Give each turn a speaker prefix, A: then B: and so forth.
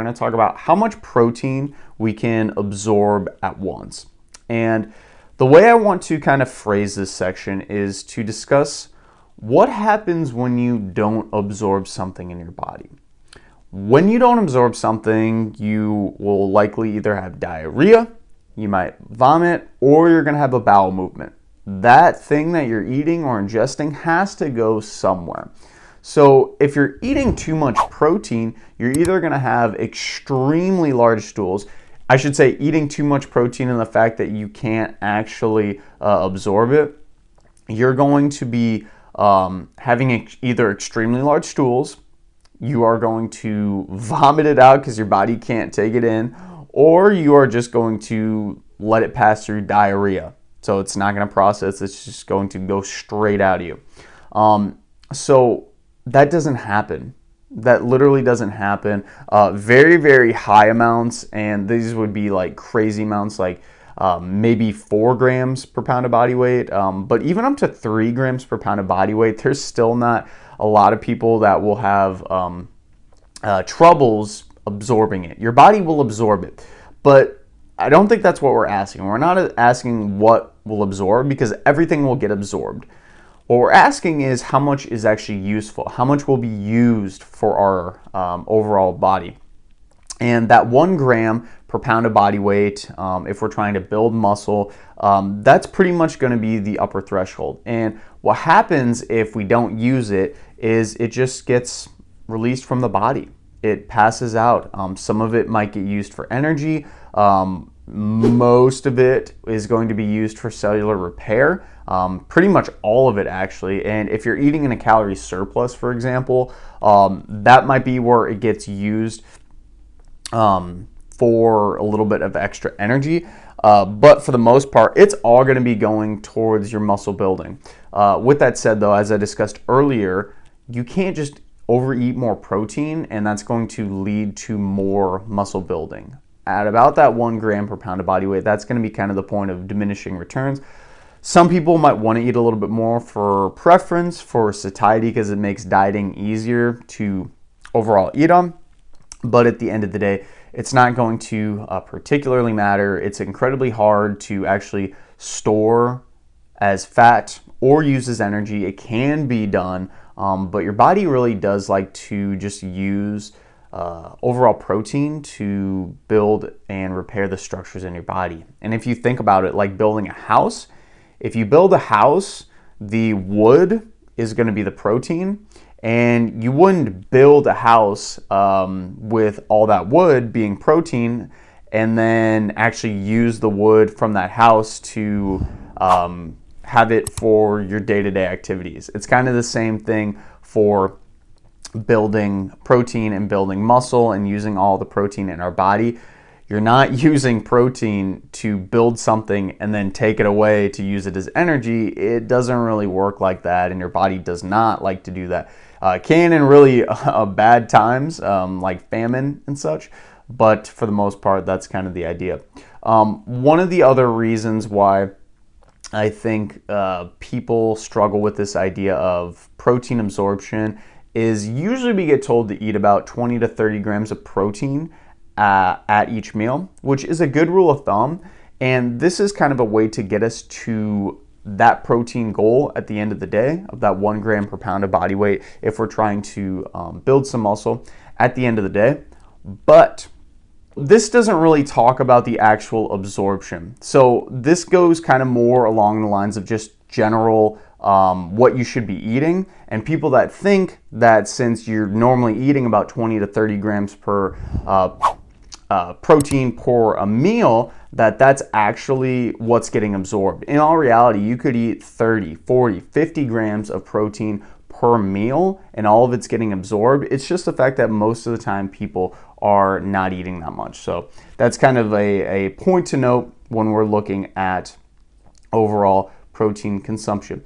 A: going to talk about how much protein we can absorb at once. And the way I want to kind of phrase this section is to discuss what happens when you don't absorb something in your body. When you don't absorb something, you will likely either have diarrhea, you might vomit, or you're going to have a bowel movement. That thing that you're eating or ingesting has to go somewhere. So if you're eating too much protein, you're either going to have extremely large stools. I should say eating too much protein and the fact that you can't actually absorb it. You're going to be having either extremely large stools, you are going to vomit it out because your body can't take it in, or you are just going to let it pass through diarrhea. So it's not going to process, it's just going to go straight out of you. So that doesn't happen. That literally doesn't happen. Very, very high amounts, and these would be like crazy amounts, like maybe 4 grams per pound of body weight. But even up to 3 grams per pound of body weight, there's still not a lot of people that will have troubles absorbing it. Your body will absorb it, but I don't think that's what we're asking. We're not asking what will absorb, because everything will get absorbed. What we're asking is how much is actually useful, how much will be used for our overall body. And that 1 gram per pound of body weight, if we're trying to build muscle, that's pretty much going to be the upper threshold. And what happens if we don't use it is it just gets released from the body. It passes out. Some of it might get used for energy. Most of it is going to be used for cellular repair. Pretty much all of it, actually. And if you're eating in a calorie surplus, for example, that might be where it gets used for a little bit of extra energy. But for the most part, it's all going to be going towards your muscle building. With that said, though, as I discussed earlier, you can't just overeat more protein, and that's going to lead to more muscle building. At about that 1 gram per pound of body weight, that's going to be kind of the point of diminishing returns. Some people might want to eat a little bit more for preference, for satiety, because it makes dieting easier to overall eat on. But at the end of the day, it's not going to particularly matter. It's incredibly hard to actually store as fat or use as energy. It can be done, but your body really does like to just use overall protein to build and repair the structures in your body. And if you think about it like building a house, if you build a house, the wood is going to be the protein, and you wouldn't build a house with all that wood being protein and then actually use the wood from that house to have it for your day-to-day activities. It's kind of the same thing for building protein and building muscle and using all the protein in our body. You're not using protein to build something and then take it away to use it as energy. It doesn't really work like that, and your body does not like to do that. Can in really bad times, like famine and such, but for the most part, that's kind of the idea. One of the other reasons why I think people struggle with this idea of protein absorption is usually we get told to eat about 20 to 30 grams of protein at each meal, which is a good rule of thumb. And this is kind of a way to get us to that protein goal at the end of the day of that 1 gram per pound of body weight if we're trying to build some muscle at the end of the day. But this doesn't really talk about the actual absorption. So this goes kind of more along the lines of just general what you should be eating. And people that think that since you're normally eating about 20 to 30 grams per protein per a meal, that's actually what's getting absorbed. In all reality, you could eat 30, 40, 50 grams of protein per meal and all of it's getting absorbed. It's just the fact that most of the time people are not eating that much. So that's kind of a point to note when we're looking at overall protein consumption.